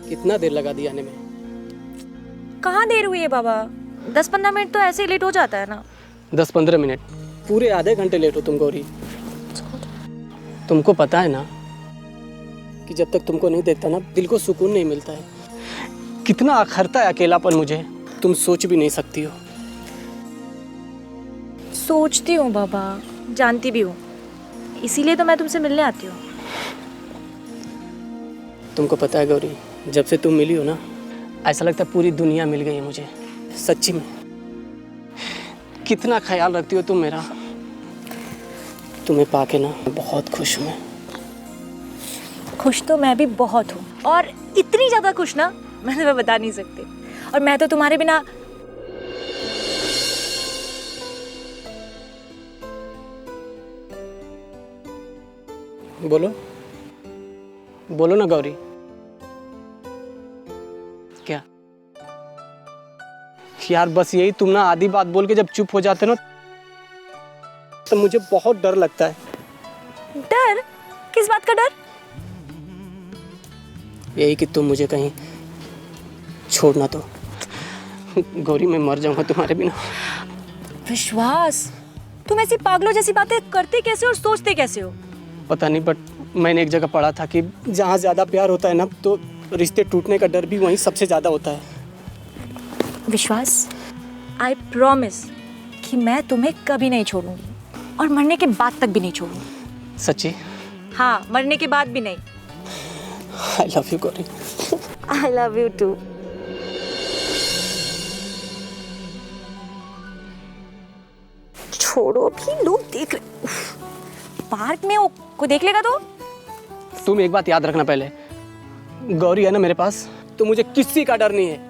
कितना देर लगा दिया आने में? कहाँ देर हुई है बाबा? 10-15 मिनट तो ऐसे ही लेट हो जाता है ना। 10-15 मिनट? पूरे आधे घंटे लेट हो तुम गौरी। तुमको पता है ना कि जब तक तुमको नहीं देखता ना दिल को सुकून नहीं मिलता है। कितना अखरता है अकेलापन मुझे, तुम सोच भी नहीं सकती हो। सोचती हूँ बाबा, जानती भी हूँ, इसीलिए तो मैं तुमसे मिलने आती हूँ। तुमको पता है गौरी, जब से तुम मिली हो ना ऐसा लगता है पूरी दुनिया मिल गई है मुझे, सच्ची में। कितना ख्याल रखती हो तुम मेरा। तुम्हें पाके ना बहुत खुश हूँ मैं। खुश तो मैं भी बहुत हूँ, और इतनी ज़्यादा खुश ना मैं तुम्हें बता नहीं सकती। और मैं तो तुम्हारे बिना बोलो बोलो ना गौरी। क्या यार, बस यही तुम ना आधी बात बोल के जब चुप हो जाते ना तो मुझे बहुत डर लगता है। डर? किस बात का डर? यही कि तुम मुझे कहीं छोड़ना तो। गौरी मैं मर जाऊंगा तुम्हारे बिना। विश्वास, तुम ऐसी पागलों जैसी बातें करते कैसे और सोचते कैसे हो? पता नहीं, बट मैंने एक जगह पढ़ा था कि जहाँ ज़्यादा प्यार होता है ना तो रिश्ते टूटने का डर भी वहीं सबसे ज़्यादा होता है। विश्वास, आई प्रॉमिस कि मैं तुम्हें कभी नहीं छोड़ूंगी, और मरने के बाद तक भी नहीं छोड़ूंगी। सच्ची? हाँ, मरने के बाद भी नहीं। I love you Gauri. I love you too. छोड़ो भी, लोग देख रहे। पार्क में वो कोई देख लेगा तो? तुम एक बात याद रखना, पहले गौरी है ना मेरे पास तो मुझे किसी का डर नहीं है।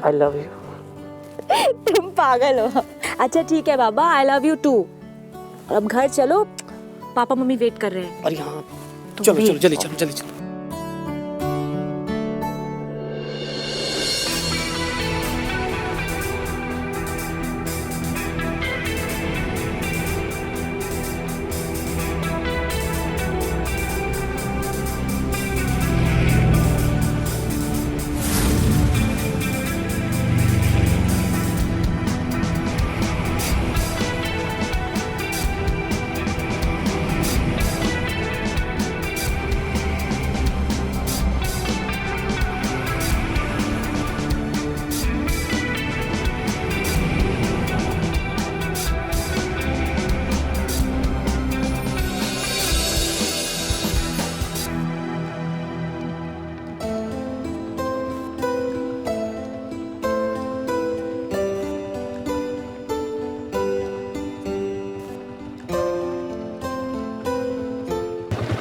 आई लव यू। तुम पागल हो। अच्छा ठीक है बाबा, आई लव यू टू। अब घर चलो, पापा मम्मी वेट कर रहे हैं। और यहाँ चलो चलो जल्दी चलो जल्दी चलो।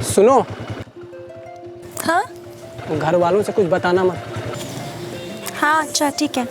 सुनो, हाँ घर वालों से कुछ बताना मत। हाँ, अच्छा ठीक है।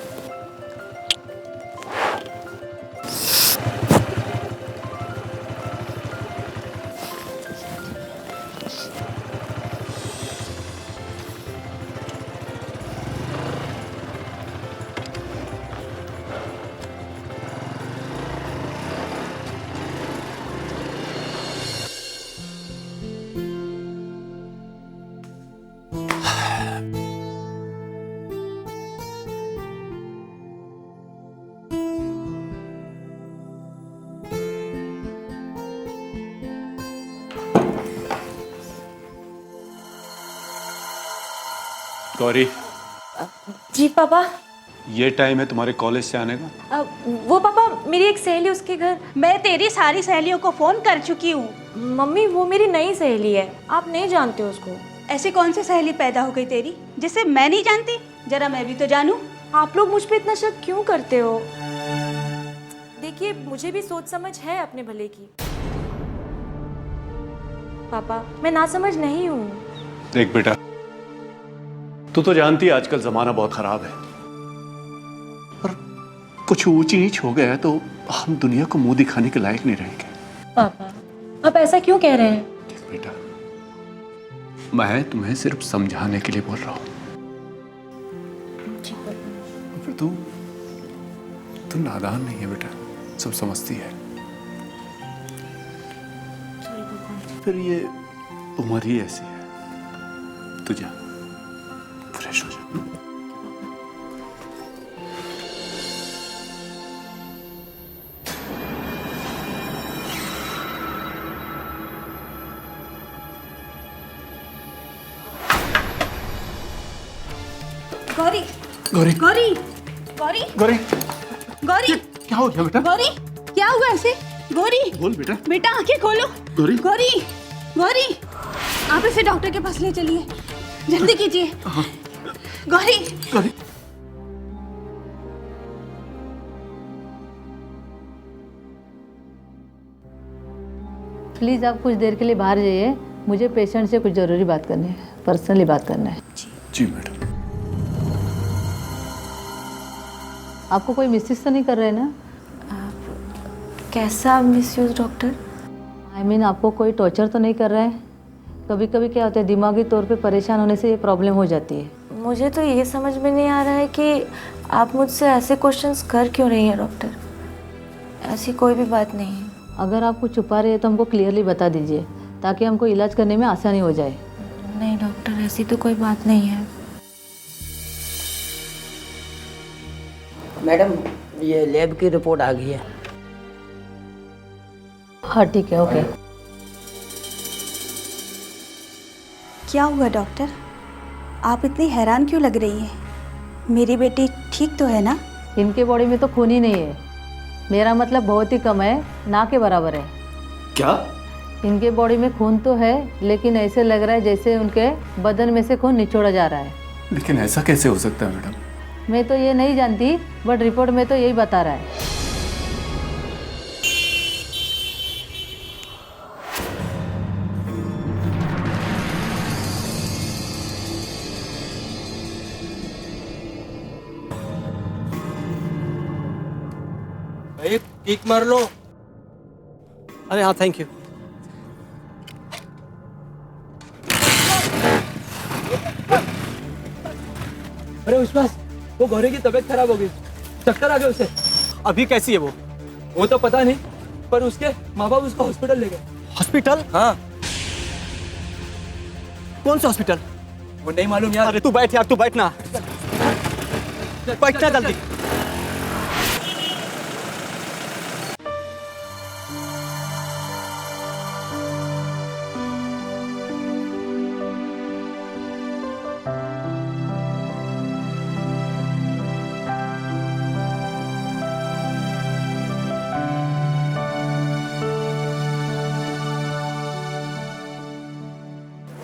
गौरी, जी पापा। ये टाइम है तुम्हारे कॉलेज से आने का? वो पापा, मेरी एक सहेली, उसके घर। मैं तेरी सारी सहेलियों को फोन कर चुकी हूँ। मम्मी, वो मेरी नई सहेली है, आप नहीं जानते उसको। ऐसी कौन सी सहेली पैदा हो गई तेरी जिसे मैं नहीं जानती? जरा मैं भी तो जानूं। आप लोग मुझ पे इतना शक क्यों करते हो? देखिए, मुझे भी सोच समझ है अपने भले की। पापा, मैं नासमझ नहीं हूँ। देख बेटा, तू तो जानती है आजकल जमाना बहुत खराब है, और कुछ ऊंच नीच हो गया तो हम दुनिया को मुंह दिखाने के लायक नहीं रहेंगे। पापा, आप ऐसा क्यों कह रहे हैं? देख बेटा, मैं तुम्हें सिर्फ समझाने के लिए बोल रहा हूँ। फिर तू नादान नहीं है बेटा, सब समझती है। फिर ये उम्र ही ऐसी है। तू जा, फ्रेश हो जा। गौरी गौरी गौरी गौरी गौरी गौरी क्या हो गया बेटा? गौरी क्या हुआ ऐसे? गौरी बोल बेटा। बेटा आंखें खोलो। गौरी गौरी गौरी आप इसे डॉक्टर के पास ले चलिए, जल्दी कीजिए। गौरी गौरी प्लीज़ आप कुछ देर के लिए बाहर जाइए, मुझे पेशेंट से कुछ ज़रूरी बात करनी है, पर्सनली बात करना है। जी मैडम। आपको कोई मिसयूज तो नहीं कर रहे हैं ना? कैसा मिसयूज डॉक्टर? आई मीन आपको कोई टॉर्चर तो नहीं कर रहा है? कभी कभी क्या होता है, दिमागी तौर पे परेशान होने से ये प्रॉब्लम हो जाती है। मुझे तो ये समझ में नहीं आ रहा है कि आप मुझसे ऐसे क्वेश्चंस कर क्यों रही हैं डॉक्टर। ऐसी कोई भी बात नहीं है। अगर आप कुछ छुपा रहे हैं तो हमको क्लियरली बता दीजिए, ताकि हमको इलाज करने में आसानी हो जाए। नहीं डॉक्टर, ऐसी तो कोई बात नहीं है। मैडम ये लैब की रिपोर्ट आ गई है। हाँ ठीक है, ओके। क्या हुआ डॉक्टर, आप इतनी हैरान क्यों लग रही हैं? मेरी बेटी ठीक तो है ना? इनके बॉडी में तो खून ही नहीं है, मेरा मतलब बहुत ही कम है, ना के बराबर है। क्या? इनके बॉडी में खून तो है, लेकिन ऐसे लग रहा है जैसे उनके बदन में से खून निचोड़ा जा रहा है। लेकिन ऐसा कैसे हो सकता है मैडम? मैं तो ये नहीं जानती, बट रिपोर्ट में तो यही बता रहा है। भाई किक मार लो। अरे हाँ, थैंक यू। अरे विश्वास, वो गौरी की तबीयत खराब हो गई, चक्कर आ गए उसे। अभी कैसी है वो तो पता नहीं, पर उसके माँ बाप उसको हॉस्पिटल ले गए। हॉस्पिटल? हाँ। कौन सा हॉस्पिटल? वो नहीं मालूम यार। अरे तू बैठ यार, तू बैठना, बैठना जल्दी।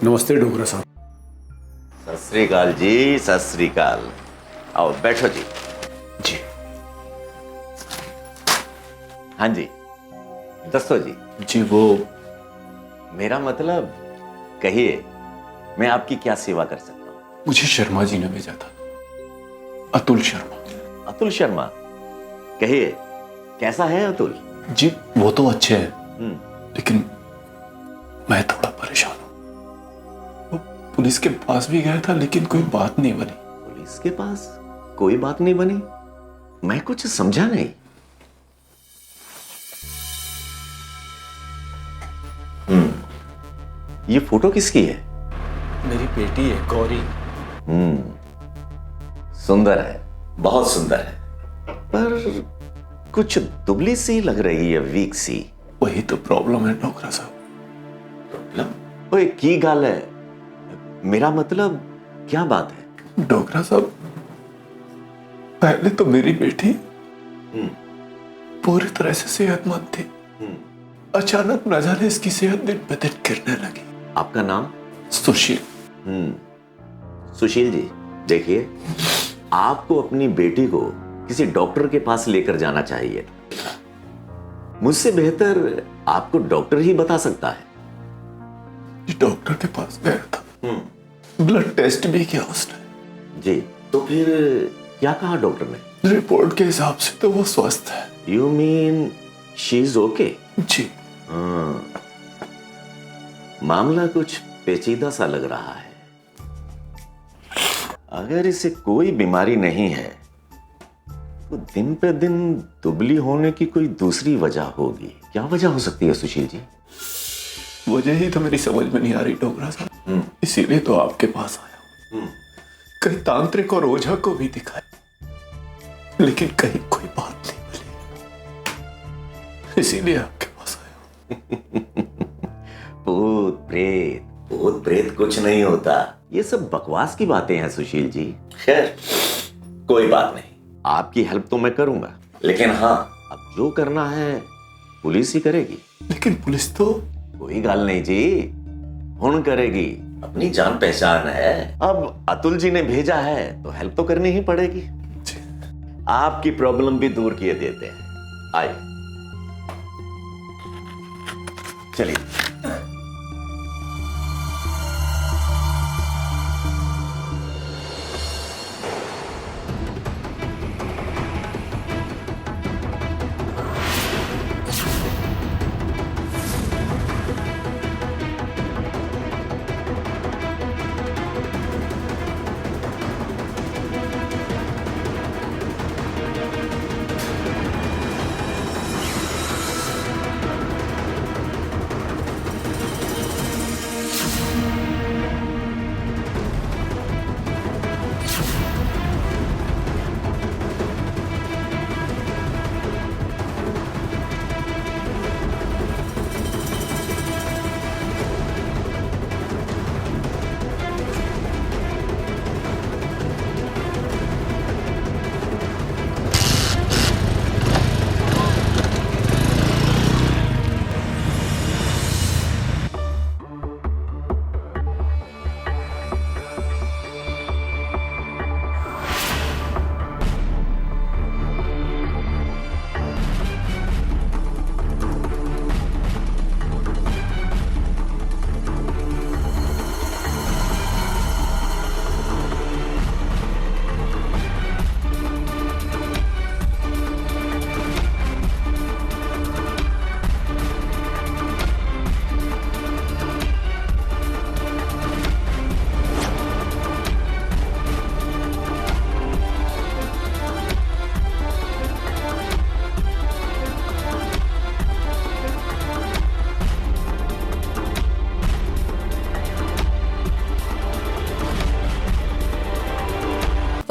नमस्ते डोगरा साहब। सत श्री अकाल जी, सत श्री अकाल। आओ बैठो जी। जी हाँ जी, दसो जी। जी वो मेरा मतलब कहिए, मैं आपकी क्या सेवा कर सकता हूँ? मुझे शर्मा जी ने भेजा था, अतुल शर्मा। अतुल शर्मा, कहिए कैसा है अतुल? जी वो तो अच्छे हैं, लेकिन मैं थोड़ा परेशान हूँ। वो पुलिस के पास भी गया था, लेकिन कोई बात नहीं बनी। पुलिस के पास कोई बात नहीं बनी? मैं कुछ समझा नहीं। ये फोटो किसकी है? मेरी बेटी है गौरी। सुंदर है, बहुत सुंदर है, पर कुछ दुबली सी लग रही है, वीक सी। वही तो प्रॉब्लम है डोगरा साहब। प्रॉब्लम? ओए की गाल है, मेरा मतलब क्या बात है? डोगरा साहब, पहले तो मेरी बेटी पूरी तरह से सेहतमंद थी। अचानक न जाने इसकी सेहत दिन पे दिन गिरने लगी। आपका नाम? सुशील। सुशील जी, देखिए, आपको अपनी बेटी को किसी डॉक्टर के पास लेकर जाना चाहिए। मुझसे बेहतर आपको डॉक्टर ही बता सकता है। डॉक्टर के पास गया था, ब्लड टेस्ट भी किया उसने। जी, तो फिर क्या कहा डॉक्टर ने? रिपोर्ट के हिसाब से तो वो स्वस्थ है। You mean she is okay? जी। मामला कुछ पेचीदा सा लग रहा है। अगर इसे कोई बीमारी नहीं है तो दिन पे दिन दुबली होने की कोई दूसरी वजह होगी। क्या वजह हो सकती है सुशील जी? वजह ही तो मेरी समझ में नहीं आ रही डोगरा साहब, इसीलिए तो आपके पास आया हूं। कई तांत्रिक और ओझा को भी दिखाए, लेकिन कहीं कोई बात नहीं मिली, इसीलिए आपके पास आया हूं। भूत प्रेत कुछ नहीं होता, ये सब बकवास की बातें हैं सुशील जी। खैर कोई बात नहीं, आपकी हेल्प तो मैं करूंगा, लेकिन हाँ, अब जो करना है पुलिस ही करेगी। लेकिन पुलिस तो कोई गल नहीं जी, हुन करेगी, अपनी जान पहचान है। अब अतुल जी ने भेजा है तो हेल्प तो करनी ही पड़ेगी। आपकी प्रॉब्लम भी दूर किए देते हैं, आइए चलिए।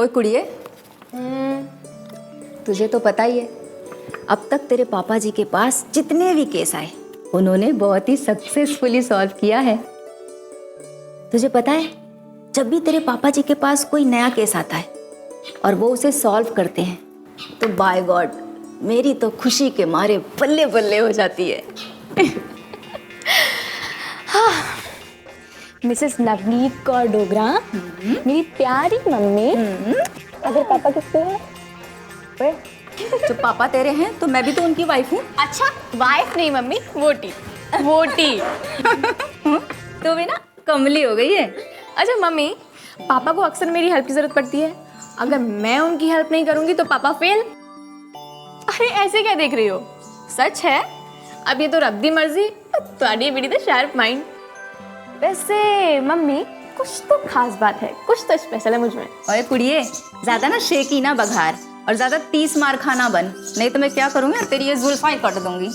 ओए कुड़िए, तुझे तो पता ही है, अब तक तेरे पापा जी के पास जितने भी केस आए उन्होंने बहुत ही सक्सेसफुली सॉल्व किया है। तुझे पता है, जब भी तेरे पापा जी के पास कोई नया केस आता है और वो उसे सॉल्व करते हैं तो बाय गॉड मेरी तो खुशी के मारे बल्ले बल्ले हो जाती है। मिसेस नवनीत कौर डोगरा, मेरी प्यारी मम्मी। अगर पापा किसके हैं? तो पापा तेरे हैं तो मैं भी तो उनकी वाइफ हूँ। अच्छा, वाइफ नहीं मम्मी, वोटी वोटी। तो भी ना कमली हो गई है। अच्छा मम्मी, पापा को अक्सर मेरी हेल्प की जरूरत पड़ती है, अगर मैं उनकी हेल्प नहीं करूंगी तो पापा फेल। अरे ऐसे क्या देख रही हो, सच है। अब ये तो रब दी मर्जी, तुम्हारी बेटी तो शार्प माइंड। वैसे मम्मी, कुछ तो खास बात है, कुछ तो स्पेशल है मुझ में। ओए कुड़िए, ज्यादा ना शेकी ना बघार और ज्यादा 30 मार खाना बन, नहीं तो मैं क्या करूंगी, तेरी ये जुल्फां ही कट दूंगी।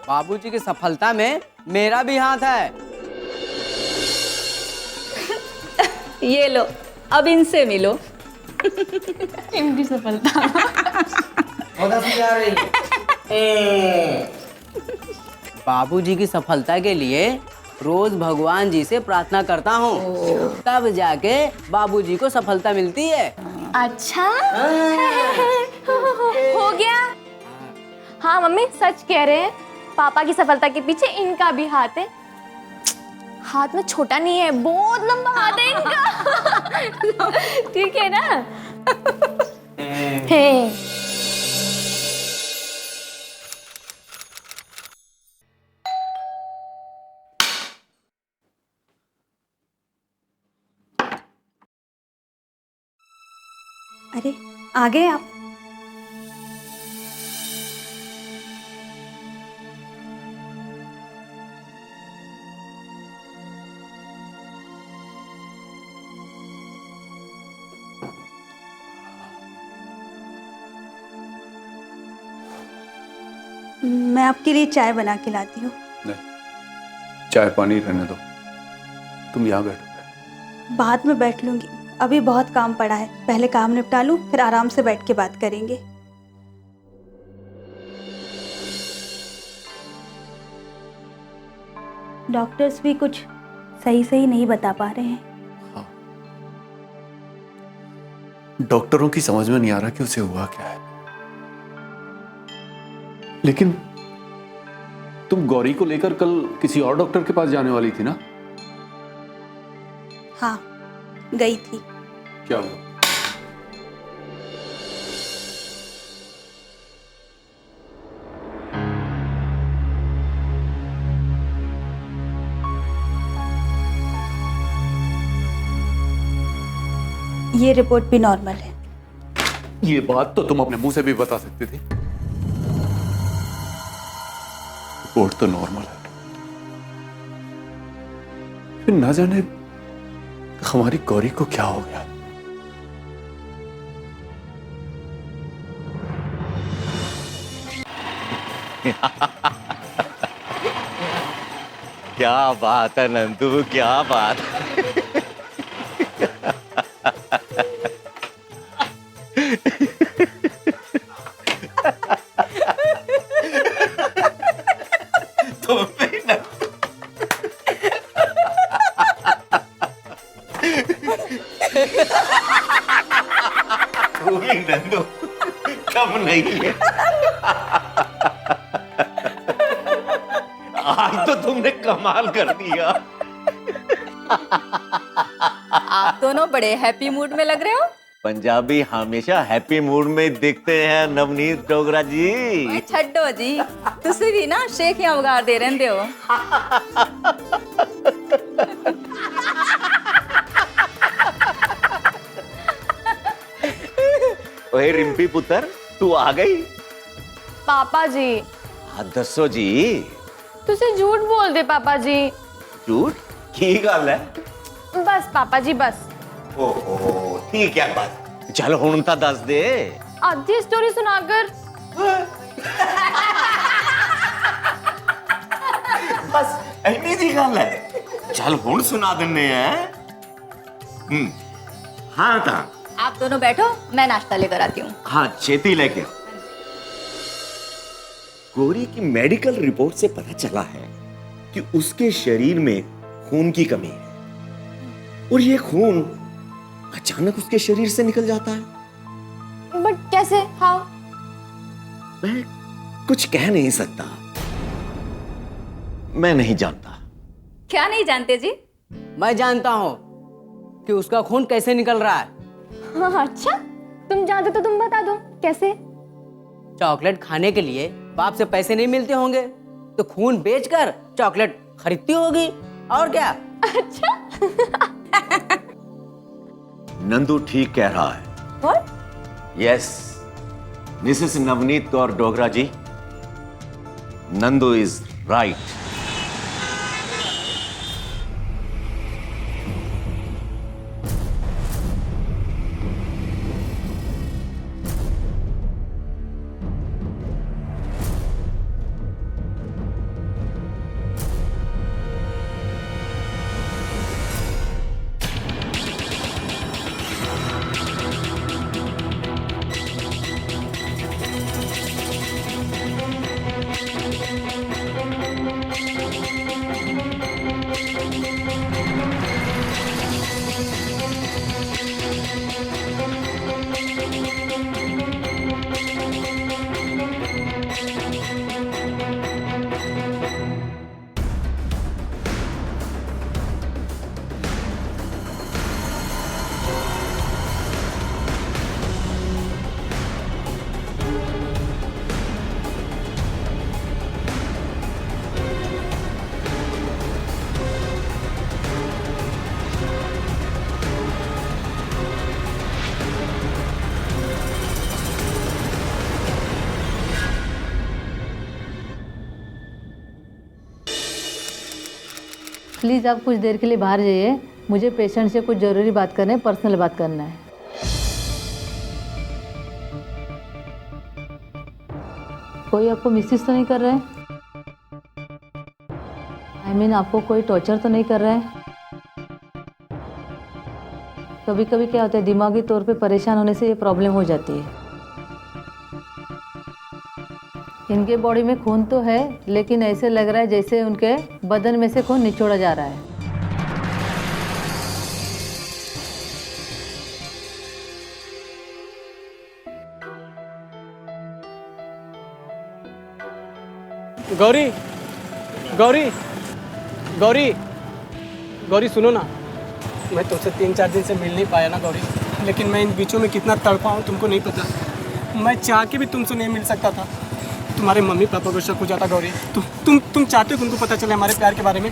बाबूजी की सफलता में मेरा भी हाथ है। ये लो, अब इनसे मिलो। इनकी सफलता। बाबूजी की सफलता के लिए रोज भगवान जी से प्रार्थना करता हूँ, तब जाके बाबूजी को सफलता मिलती है। अच्छा। हो गया। हाँ मम्मी, सच कह रहे हैं, पापा की सफलता के पीछे इनका भी हाथ है। हाथ में छोटा नहीं है, बहुत लंबा हाथ है इनका। ठीक है ना? हे। अरे आ गए आप। मैं आपके लिए चाय बना के लाती हूँ। नहीं, चाय पानी रहने दो, तुम यहाँ बैठो। बाद में बैठ लूंगी। अभी बहुत काम पड़ा है, पहले काम निपटा लूँ, फिर आराम से बैठ के बात करेंगे। डॉक्टर्स भी कुछ सही सही नहीं बता पा रहे हैं। डॉक्टरों की समझ में नहीं आ रहा कि उसे हुआ क्या है। लेकिन तुम गौरी को लेकर कल किसी और डॉक्टर के पास जाने वाली थी ना? हाँ, गई थी। क्या हुआ? ये रिपोर्ट भी नॉर्मल है। ये बात तो तुम अपने मुंह से भी बता सकती थी। रिपोर्ट तो नॉर्मल है, फिर ना जाने हमारी गौरी को क्या हो गया। क्या बात है नंदू, क्या बात। नंदू कम नहीं है। आज तो तुमने कमाल कर दिया। आप दोनों बड़े हैप्पी मूड में लग रहे हो। पंजाबी हमेशा हैप्पी मूड में दिखते हैं नवनीत डोगरा जी। छड्डो जी, तुसी भी ना शेखियां उगाड़ दे रहंदे हो। ओए रिंपी पुत्र, तू आ गई? पापा जी, हाँ दसो जी। तुसे झूठ बोल दे पापा जी। झूठ की गल है? बस पापा जी बस। ओहो ठीक है बस, चल हुण तां दस दे। आधी स्टोरी सुनाकर बस इन्नी जी गल है, चल हुण सुना दिन्ने हैं। हाँ तां आप दोनों बैठो, मैं नाश्ता लेकर आती हूँ। हाँ छेती लेके। गौरी की मेडिकल रिपोर्ट से पता चला है कि उसके शरीर में खून की कमी है और ये खून अचानक उसके शरीर से निकल जाता है। बट कैसे? हाउ? मैं कुछ कह नहीं सकता, मैं नहीं जानता। क्या नहीं जानते जी? मैं जानता हूँ कि उसका खून कैसे निकल रहा है। हाँ, अच्छा तुम जानते तो तुम बता दो कैसे। चॉकलेट खाने के लिए बाप से पैसे नहीं मिलते होंगे तो खून बेचकर चॉकलेट खरीदती होगी, और क्या। अच्छा नंदू ठीक कह रहा है। What? Yes Mrs Navneet Kaur Dogra ji, Nandu is right. Please आप कुछ देर के लिए बाहर जाइए, मुझे पेशेंट से कुछ ज़रूरी बात करना है, पर्सनल बात करना है। कोई आपको मिसयूज तो नहीं कर रहा है? I mean, आपको कोई टॉर्चर तो नहीं कर रहा है? कभी कभी क्या होता है दिमागी तौर पे परेशान होने से ये प्रॉब्लम हो जाती है। इनके बॉडी में खून तो है लेकिन ऐसे लग रहा है जैसे उनके बदन में से खून निचोड़ा जा रहा है। गौरी गौरी गौरी गौरी सुनो ना, मैं तुमसे 3-4 दिन से मिल नहीं पाया ना गौरी, लेकिन मैं इन बीचों में कितना तड़पा हूँ तुमको नहीं पता। मैं चाह के भी तुमसे नहीं मिल सकता था। तुम्हारे मम्मी पापा को शक हो जाता गौरी। तुम चाहते हो कि उनको पता चले हमारे प्यार के बारे में?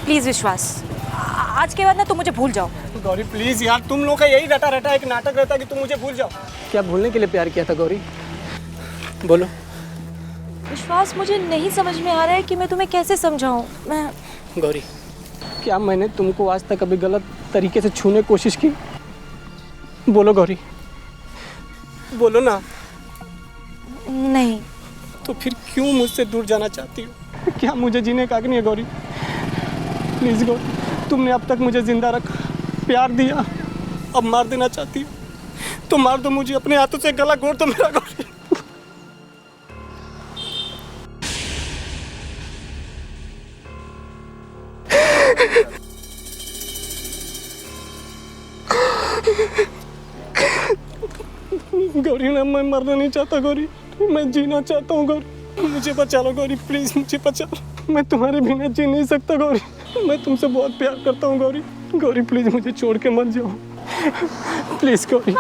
प्लीज विश्वास, आज के बाद ना तुम मुझे भूल जाओ। गौरी प्लीज यार, तुम लोग का यही रटा रटा एक नाटक रहता है कि तुम मुझे भूल जाओ। क्या भूलने के लिए प्यार किया था गौरी? बोलो। विश्वास, मुझे नहीं समझ में आ रहा है कि मैं तुम्हें कैसे समझाऊं। मैं गौरी, क्या मैंने तुमको आज तक कभी गलत तरीके से छूने की कोशिश की? बोलो गौरी, बोलो ना। नहीं। तो फिर क्यों मुझसे दूर जाना चाहती हो? क्या मुझे जीने का हक नहीं है गौरी? प्लीज गौरी, तुमने अब तक मुझे जिंदा रखा, प्यार दिया, अब मार देना चाहती हो तो मार दो मुझे, अपने हाथों से गला घोट दो मेरा गौरी। गौरी ना, मैं मरना नहीं चाहता गौरी, मैं जीना चाहता हूँ गौरी। मुझे बचा लो गौरी, प्लीज मुझे बचा लो। मैं तुम्हारे बिना जी नहीं सकता गौरी। मैं तुमसे बहुत प्यार करता हूँ गौरी। गौरी प्लीज मुझे छोड़ के मत जाओ, प्लीज गौरी।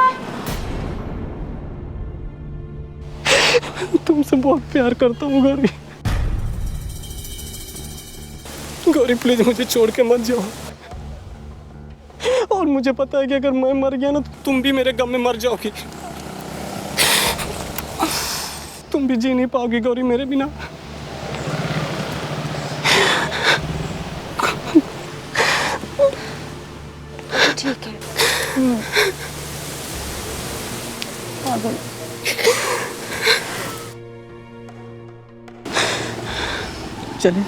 तुमसे बहुत प्यार करता हूँ गौरी। गौरी प्लीज मुझे छोड़ के मत जाओ। और मुझे पता है कि अगर मैं मर गया ना तो तुम भी मेरे गम में मर जाओगी। तुम भी जी नहीं पाओगी गौरी मेरे बिना। ठीक है। चलिए।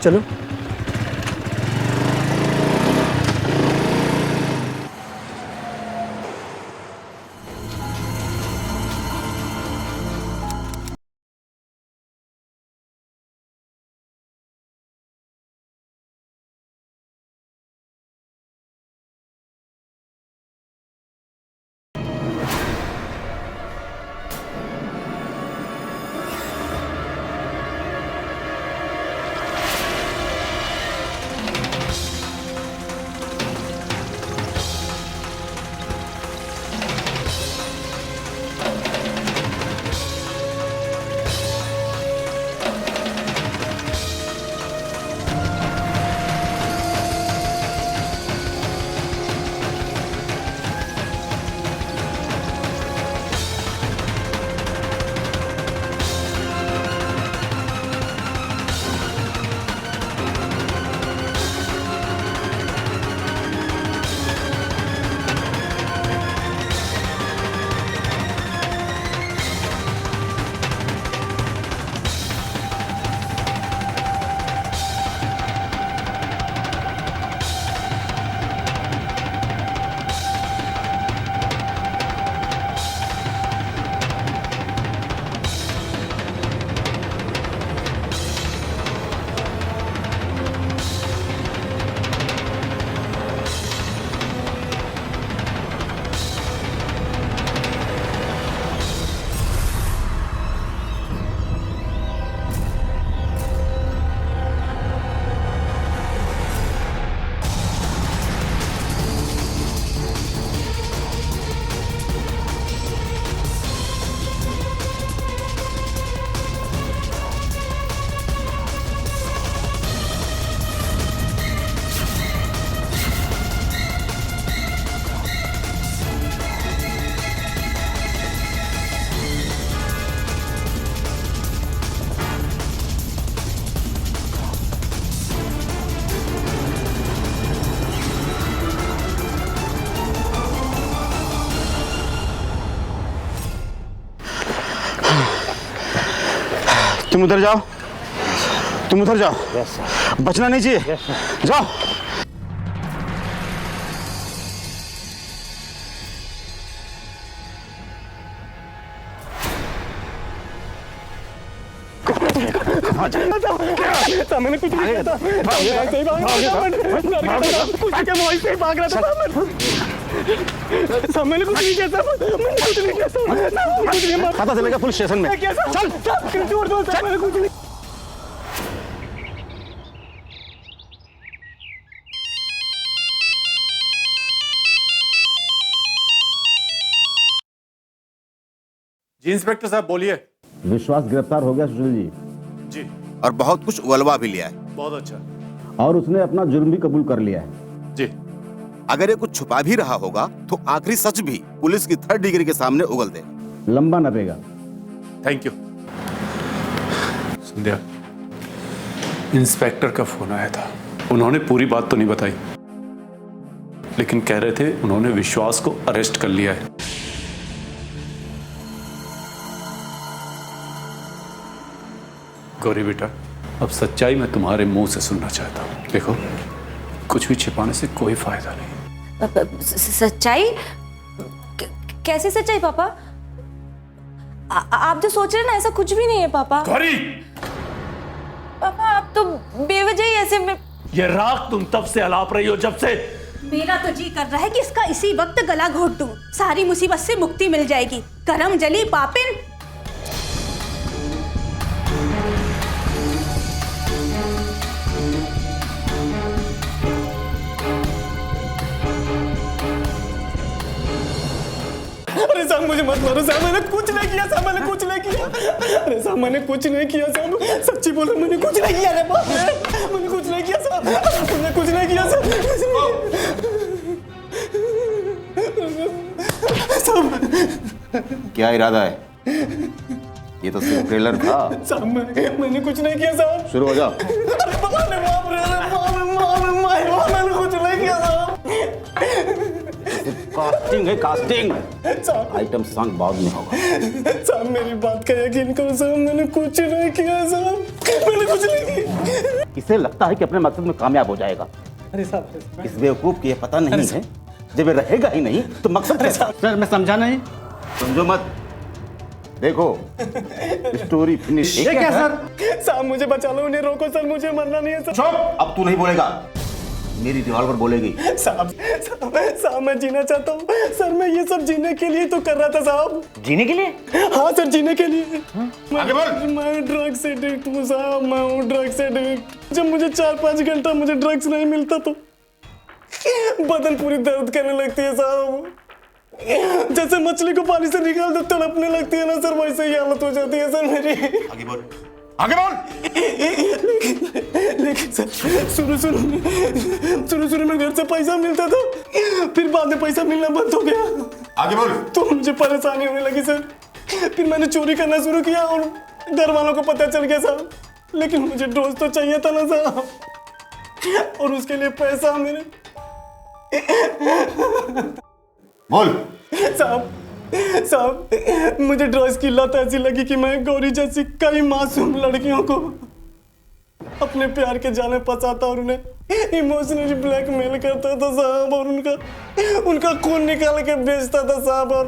चलो। तुम उधर जाओ, तुम उधर जाओ, बचना नहीं चाहिए, जाओ। मैंने कुछ नहीं किया था, ऐसे ही भाग रहा था, मैंने कुछ नहीं किया था, मैंने कुछ नहीं किया था, पता चलेगा पुलिस स्टेशन में। चल छोड़ दो, मैंने कुछ नहीं। जी इंस्पेक्टर साहब बोलिए। विश्वास गिरफ्तार हो गया सुशील जी। जी। और बहुत कुछ उगलवा भी लिया है। बहुत अच्छा। और उसने अपना जुर्म भी कबूल कर लिया है। जी। अगर ये कुछ छुपा भी रहा होगा तो आखिरी सच भी पुलिस की 3rd डिग्री के सामने उगल देगा। लंबा न पेगा। Thank you. संध्या, इंस्पेक्टर का फोन आया था, उन्होंने पूरी बात तो नहीं बताई, लेकिन कह रहे थे उन्होंने विश्वास को अरेस्ट कर लिया है। गौरी बेटा, अब सच्चाई मैं तुम्हारे मुंह से सुनना चाहता हूँ। देखो, कुछ भी छिपाने से कोई फायदा नहीं। सच्चाई? कैसी सच्चाई पापा? आप जो सोच रहे हैं ना, ऐसा कुछ भी नहीं है पापा। गौरी! पापा आप तो बेवजह ही ऐसे में। ये राग तुम तब से अलाप रही हो जब से। मेरा तो जी कर रहा है कि इसका इसी वक्त गला घोट दूं, सारी मुसीबत से मुक्ति मिल जाएगी। करम जली पापिन। अरे साहब मुझे मत मारो साहब, मैंने कुछ नहीं किया साहब, मैंने कुछ नहीं किया। अरे साहब मैंने कुछ नहीं किया साहब, सच्ची बोलो, मैंने कुछ नहीं किया। अरे बाप रे, मैंने कुछ नहीं किया साहब, मैंने कुछ नहीं किया साहब। क्या इरादा है? ये तो सिर्फ ट्रेलर था। साहब मैंने कुछ नहीं किया साहब। शुरू हो जाओ। अरे बाप रे, मैंने कुछ नहीं किया साहब। कास्टिंग है, कास्टिंग। साहब आइटम सॉन्ग बाद में होगा। साहब मेरी बात का यकीन करो साहब, मैंने कुछ नहीं किया साहब, मैंने कुछ नहीं किया। इसे लगता है कि अपने मकसद में कामयाब हो जाएगा। अरे साहब इस बेवकूफ को ये पता नहीं है जब ये रहेगा ही नहीं तो मकसद क्या? सर मैं समझा नहीं। समझो मत। देखो स्टोरी फिनिश। ये क्या सर? साहब मुझे बचा लो, उन्हें रोको सर, मुझे मरना नहीं है सर। चुप! अब तू नहीं बोलेगा, मेरी रिवॉल्वर बोलेगी। साहब मैं जीना चाहता हूँ सर, मैं ये सब जीने के लिए तो कर रहा था साहब। जीने के लिए? हाँ सर, जीने के लिए। आगे बोल। मैं ड्रग्स एडिक्ट हूँ साहब, मैं हूँ ड्रग्स एडिक्ट। जब मुझे 4-5 घंटा मुझे ड्रग्स नहीं मिलता तो बदन पूरी दर्द करने लगती है साहब। जैसे मछली को पानी से निकाल दो तड़पने लगती है ना सर, वैसे ही हालत हो जाती है सर मेरी। आगे बोल, आगे बोल। लेकिन सर शुरू में घर से पैसा मिलता था, फिर बाद में पैसा मिलना बंद हो गया। आगे बोल। तो मुझे परेशानी होने लगी सर, फिर मैंने चोरी करना शुरू किया और घर वालों को पता चल गया साहब। लेकिन मुझे डोज तो चाहिए था ना साहब, और उसके लिए पैसा मेरे। बोल। साहब मुझे ड्रग्स की लत ऐसी लगी कि मैं गौरी जैसी कई मासूम लड़कियों को अपने प्यार के जाल में फंसाता और उन्हें इमोशनली ब्लैकमेल करता था साहब, और उनका खून निकाल के बेचता था साहब, और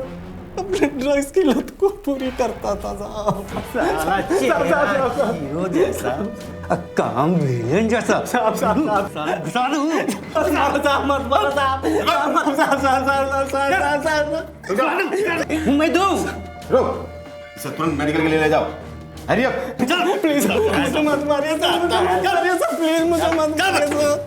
अपने ड्रग्स की लत को पूरी करता था साहब। हीरो जैसा, काम विलेन जैसा। मैं दूं। रुक, इसे तुरंत मेडिकल के लिए ले जाओ। Hurry up. प्लीज मुझे मत मारिए सर, प्लीज मुझे मत मारिए सर।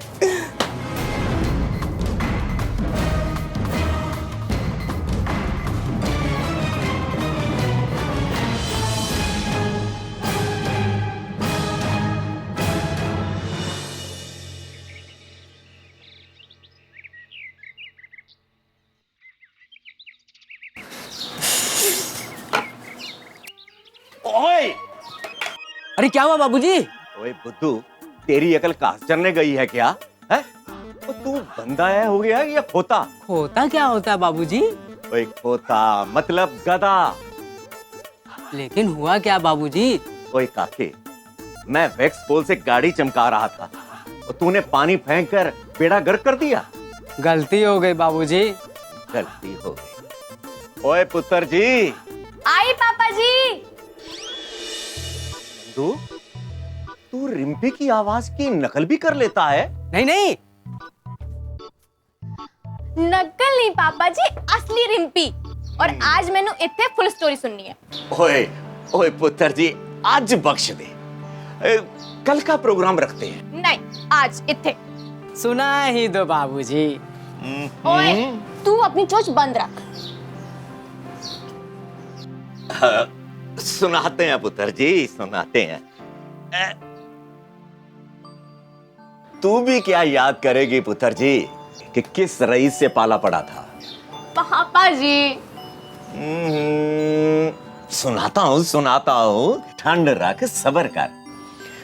ओए! अरे क्या हुआ बाबूजी? ओए बुद्धू, तेरी अकल कास चढ़ने गई है क्या? है? तो तू बंदा है हो गया या खोता? खोता क्या होता है बाबूजी? ओए खोता मतलब गधा। लेकिन हुआ क्या बाबूजी? ओए काके, मैं वैक्स पोल से गाड़ी चमका रहा था और तूने पानी फेंक कर बेड़ा गर्क कर दिया। गलती हो गई बाबूजी। गलती हो गई। ओए पुत्र जी। आई पापा जी। तू रिम्पी की आवाज की नकल भी कर लेता है? नहीं नहीं, नकल नहीं पापा जी, असली रिम्पी। और आज मैंने इतने फुल स्टोरी सुननी है। ओए ओए पुत्र जी, आज बख्श दे। कल का प्रोग्राम रखते हैं। नहीं, आज इतने सुना ही दो बाबूजी। ओए तू अपनी चोंच बंद रख। सुनाते हैं पुत्र जी, सुनाते हैं। तू भी क्या याद करेगी पुत्र जी कि किस रईस से पाला पड़ा था? पापा जी। सुनाता हूँ, ठंड रख, सबर कर।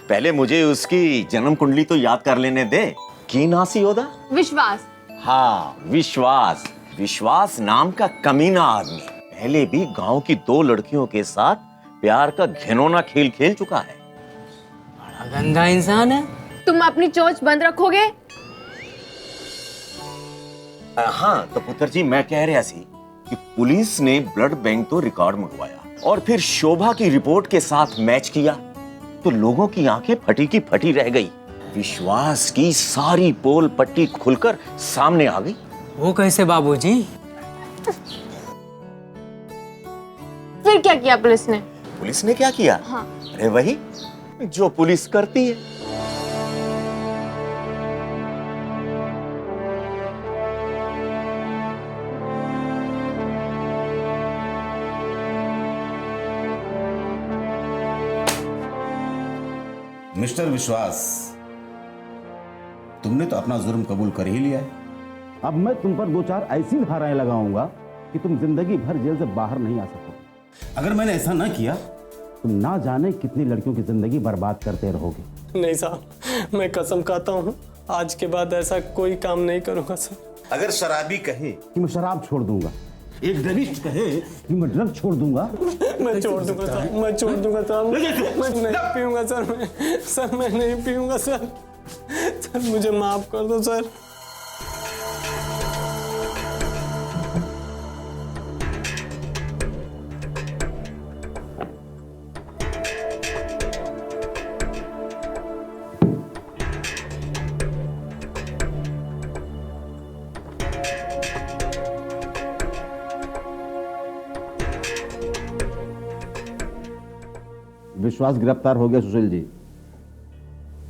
पहले मुझे उसकी जन्म कुंडली तो याद कर लेने दे। की नासी होदा? विश्वास। हाँ, विश्वास नाम का कमीना आदमी पहले भी गांव की 2 लड़कियों के साथ प्यार का घिनौना खेल खेल चुका है। बड़ा गंदा इंसान है। तुम अपनी चोंच बंद रखोगे? हाँ तो पुत्र जी, मैं कह रहा सी कि पुलिस ने ब्लड बैंक तो रिकॉर्ड मंगवाया और फिर शोभा की रिपोर्ट के साथ मैच किया तो लोगों की आंखें फटी की फटी रह गई। विश्वास की सारी पोल पट्टी खुलकर सामने आ गई। वो कैसे बाबूजी? फिर क्या किया पुलिस ने? पुलिस ने क्या किया? हाँ। अरे वही जो पुलिस करती है। मिस्टर विश्वास, तुमने तो अपना जुर्म कबूल कर ही लिया है। अब मैं तुम पर 2-4 ऐसी धाराएं लगाऊंगा कि तुम जिंदगी भर जेल से बाहर नहीं आ सकोगे। अगर मैंने ऐसा ना किया, तुम ना जाने कितनी लड़कियों की जिंदगी बर्बाद करते रहोगे। नहीं साहब, मैं कसम खाता हूँ आज के बाद ऐसा कोई काम नहीं करूँगा सर। अगर शराबी कहे कि मैं शराब छोड़ दूंगा, एक ड्रगिस्ट कहे कि मैं ड्रग छोड़ दूंगा, मैं छोड़ दूंगा सर, मैं छोड़ दूंगा सर, मैं नहीं पीऊंगा सर, मैं नहीं पीऊंगा सर, मुझे माफ कर दो सर। विश्वास गिरफ्तार हो गया सुशील जी,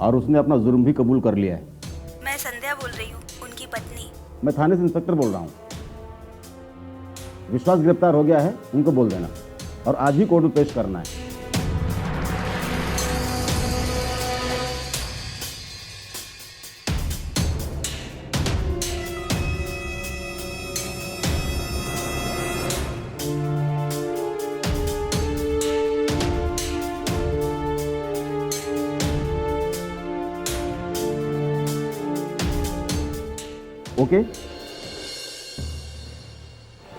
और उसने अपना जुर्म भी कबूल कर लिया है। मैं संध्या बोल रही हूँ, उनकी पत्नी। मैं थाने से इंस्पेक्टर बोल रहा हूँ। विश्वास गिरफ्तार हो गया है, उनको बोल देना, और आज ही कोर्ट में पेश करना है। ओके?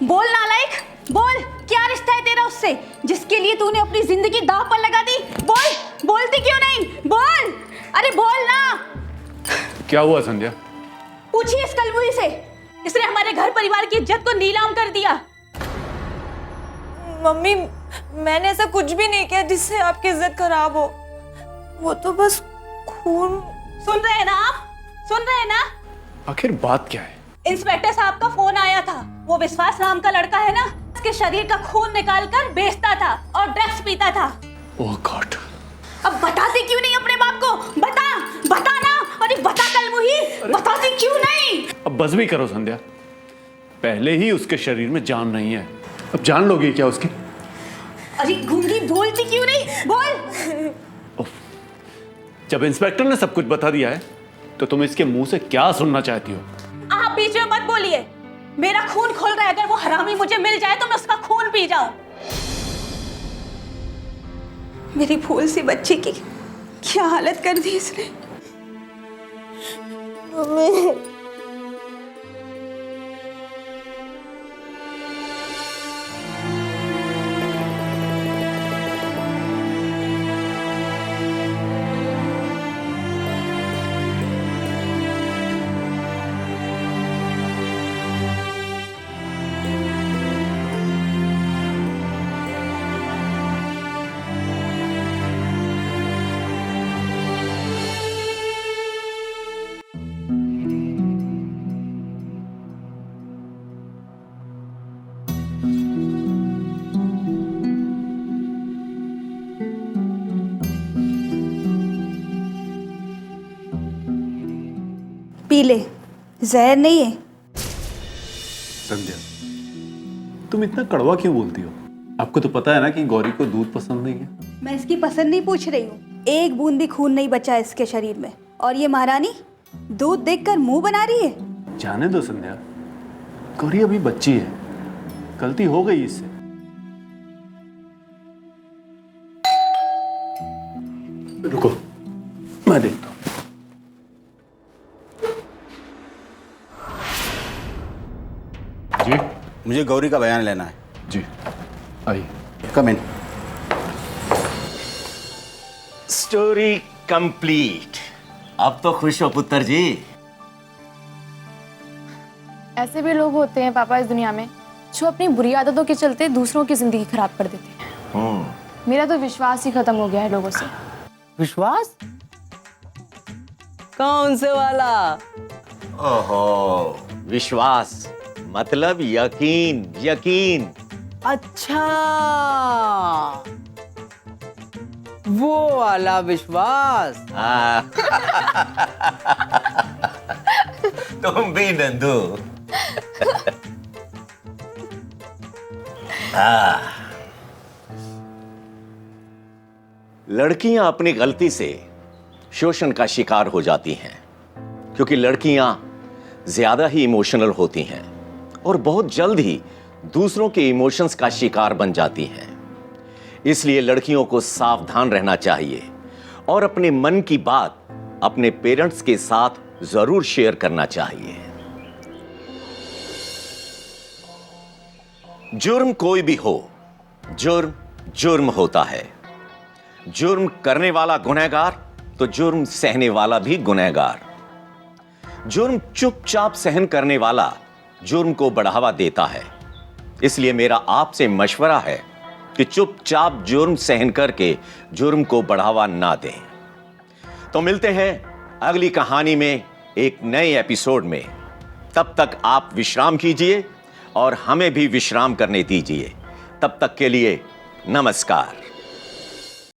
बोल नालायक, बोल, क्या रिश्ता है तेरा उससे जिसके लिए तूने अपनी जिंदगी दांव पर लगा दी? बोल, बोलती क्यों नहीं? बोल, अरे बोल ना। क्या हुआ संध्या? पूछिए इस कलमुही से, इसने हमारे घर परिवार की इज्जत को नीलाम कर दिया। मम्मी, मैंने ऐसा कुछ भी नहीं किया जिससे आपकी इज्जत खराब हो। वो तो बस खून। सुन रहे हैं ना आप? सुन रहे हैं ना? आखिर बात क्या है? इंस्पेक्टर साहब का फोन आया था। वो विश्वास नाम का लड़का है ना, उसके शरीर का खून निकालकर बेचता था और ड्रग्स पीता था। ओह गॉड। अब बताती क्यों नहीं अपने बाप को? बता ना। अरे बता कलमुही, बताती क्यों नहीं? अब बस भी करो संध्या, पहले ही उसके शरीर में जान नहीं है, अब जान लोगी क्या उसकी? अरे गूंगी, बोलती क्यों नहीं? बोल। जब इंस्पेक्टर ने सब कुछ बता दिया है तो तुम इसके मुंह से क्या सुनना चाहती हो? आप बीच में मत बोलिए। मेरा खून खोल रहा है, अगर वो हरामी मुझे मिल जाए तो मैं उसका खून पी जाऊं। मेरी भूल सी बच्ची की क्या हालत कर दी इसने। पी ले, जहर नहीं है। संध्या, तुम इतना कड़वा क्यों बोलती हो? आपको तो पता है ना कि गौरी को दूध पसंद नहीं है। मैं इसकी पसंद नहीं पूछ रही हूँ, एक बूंद भी खून नहीं बचा है इसके शरीर में, और ये महारानी दूध देखकर मुंह बना रही है। जाने दो संध्या, गौरी अभी बच्ची है, गलती हो गई इससे। रुको, मैं देखता हूं। जी, मुझे गौरी का बयान लेना है। जी आइए। Come in. Story complete. अब तो खुश हो पुत्र जी। ऐसे भी लोग होते हैं पापा इस दुनिया में जो अपनी बुरी आदतों के चलते दूसरों की जिंदगी खराब कर देते हैं। मेरा तो विश्वास ही खत्म हो गया है लोगों से। विश्वास? कौन से वाला? ओहो, विश्वास मतलब यकीन। यकीन। अच्छा, वो वाला विश्वास। तुम भी नंदू। लड़कियां अपनी गलती से शोषण का शिकार हो जाती हैं, क्योंकि लड़कियां ज्यादा ही इमोशनल होती हैं और बहुत जल्द ही दूसरों के इमोशंस का शिकार बन जाती हैं। इसलिए लड़कियों को सावधान रहना चाहिए और अपने मन की बात अपने पेरेंट्स के साथ जरूर शेयर करना चाहिए। जुर्म कोई भी हो, जुर्म जुर्म होता है। जुर्म करने वाला गुनहगार तो जुर्म सहने वाला भी गुनहगार। जुर्म चुपचाप सहन करने वाला जुर्म को बढ़ावा देता है। इसलिए मेरा आपसे मशवरा है कि चुपचाप जुर्म सहन करके जुर्म को बढ़ावा ना दें। तो मिलते हैं अगली कहानी में एक नए एपिसोड में। तब तक आप विश्राम कीजिए और हमें भी विश्राम करने दीजिए। तब तक के लिए नमस्कार।